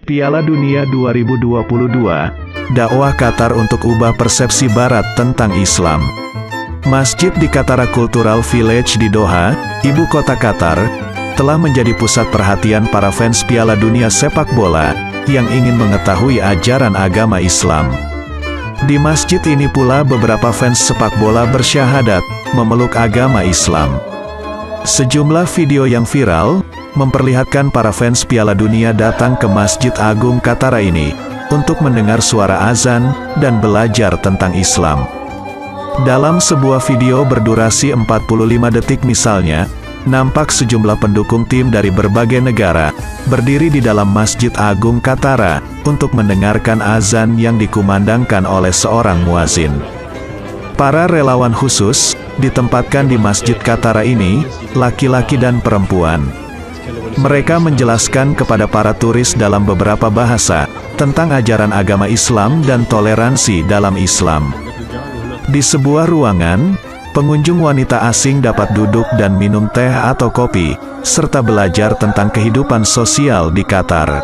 Piala Dunia 2022, dakwah Qatar untuk ubah persepsi Barat tentang Islam. Masjid di Qatar Cultural Village di Doha, ibu kota Qatar, telah menjadi pusat perhatian para fans Piala Dunia sepak bola yang ingin mengetahui ajaran agama Islam. Di masjid ini pula beberapa fans sepak bola bersyahadat memeluk agama Islam. Sejumlah video yang viral memperlihatkan para fans Piala Dunia datang ke Masjid Agung Qatar ini untuk mendengar suara azan dan belajar tentang Islam. Dalam sebuah video berdurasi 45 detik misalnya, nampak sejumlah pendukung tim dari berbagai negara berdiri di dalam Masjid Agung Qatar untuk mendengarkan azan yang dikumandangkan oleh seorang muazin. Para relawan khusus ditempatkan di Masjid Qatar ini, laki-laki dan perempuan. Mereka menjelaskan kepada para turis dalam beberapa bahasa tentang ajaran agama Islam dan toleransi dalam Islam. Di sebuah ruangan, pengunjung wanita asing dapat duduk dan minum teh atau kopi, serta belajar tentang kehidupan sosial di Qatar.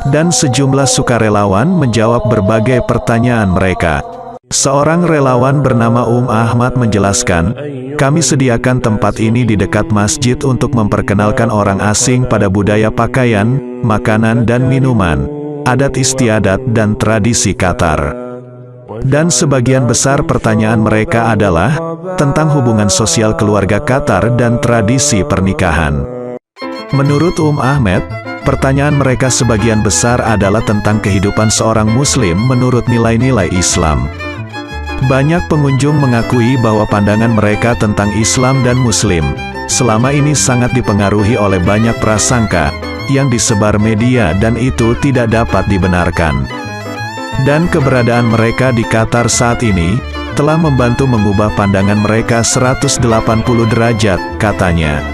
Dan sejumlah sukarelawan menjawab berbagai pertanyaan mereka. Seorang relawan bernama Ahmad menjelaskan, "Kami sediakan tempat ini di dekat masjid untuk memperkenalkan orang asing pada budaya pakaian, makanan dan minuman, adat istiadat dan tradisi Qatar." Dan sebagian besar pertanyaan mereka adalah tentang hubungan sosial keluarga Qatar dan tradisi pernikahan. Menurut Ahmad, pertanyaan mereka sebagian besar adalah tentang kehidupan seorang muslim menurut nilai-nilai Islam. Banyak pengunjung mengakui bahwa pandangan mereka tentang Islam dan Muslim selama ini sangat dipengaruhi oleh banyak prasangka yang disebar media dan itu tidak dapat dibenarkan. Dan keberadaan mereka di Qatar saat ini telah membantu mengubah pandangan mereka 180 derajat, katanya.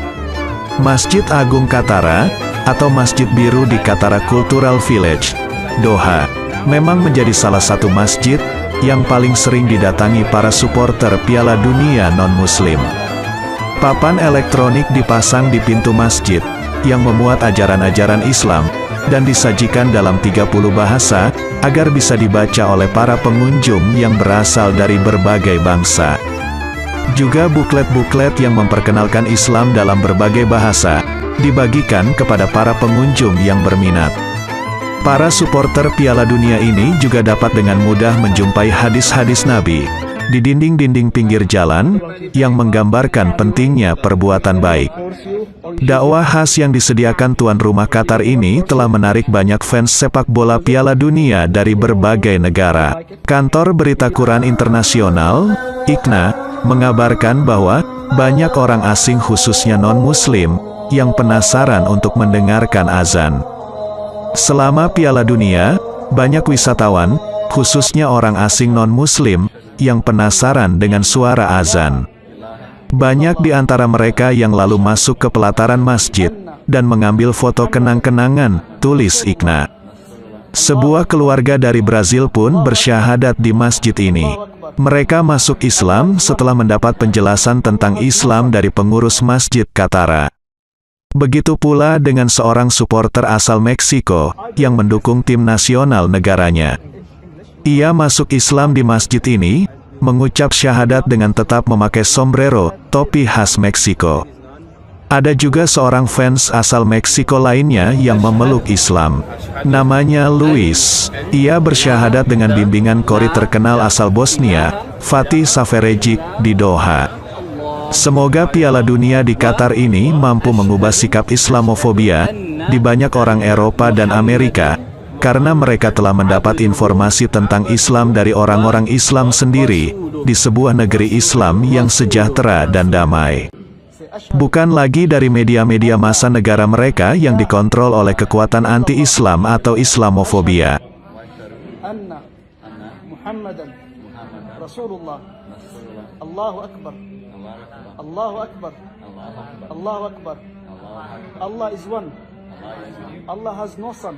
Masjid Agung Qatar atau Masjid Biru di Qatar Cultural Village, Doha, memang menjadi salah satu masjid yang paling sering didatangi para supporter Piala Dunia non-Muslim. Papan elektronik dipasang di pintu masjid, yang memuat ajaran-ajaran Islam, dan disajikan dalam 30 bahasa, agar bisa dibaca oleh para pengunjung yang berasal dari berbagai bangsa. Juga buklet-buklet yang memperkenalkan Islam dalam berbagai bahasa, dibagikan kepada para pengunjung yang berminat. Para supporter Piala Dunia ini juga dapat dengan mudah menjumpai hadis-hadis Nabi di dinding-dinding pinggir jalan yang menggambarkan pentingnya perbuatan baik. Dakwah khas yang disediakan tuan rumah Qatar ini telah menarik banyak fans sepak bola Piala Dunia dari berbagai negara. Kantor Berita Quran Internasional, IQNA, mengabarkan bahwa banyak orang asing khususnya non-Muslim yang penasaran untuk mendengarkan azan. Selama Piala Dunia, banyak wisatawan, khususnya orang asing non-Muslim, yang penasaran dengan suara azan. Banyak di antara mereka yang lalu masuk ke pelataran masjid, dan mengambil foto kenang-kenangan, tulis IQNA. Sebuah keluarga dari Brazil pun bersyahadat di masjid ini. Mereka masuk Islam setelah mendapat penjelasan tentang Islam dari pengurus masjid Qatar. Begitu pula dengan seorang supporter asal Meksiko, yang mendukung tim nasional negaranya. Ia masuk Islam di masjid ini, mengucap syahadat dengan tetap memakai sombrero, topi khas Meksiko. Ada juga seorang fans asal Meksiko lainnya yang memeluk Islam. Namanya Luis. Ia bersyahadat dengan bimbingan qori terkenal asal Bosnia, Fatih Saferejic, di Doha. Semoga Piala Dunia di Qatar ini mampu mengubah sikap Islamofobia di banyak orang Eropa dan Amerika, karena mereka telah mendapat informasi tentang Islam dari orang-orang Islam sendiri, di sebuah negeri Islam yang sejahtera dan damai. Bukan lagi dari media-media massa negara mereka yang dikontrol oleh kekuatan anti-Islam atau Islamofobia. Allahu Akbar. Allahu Akbar. Allahu Akbar. Allah is one. Allah has no son.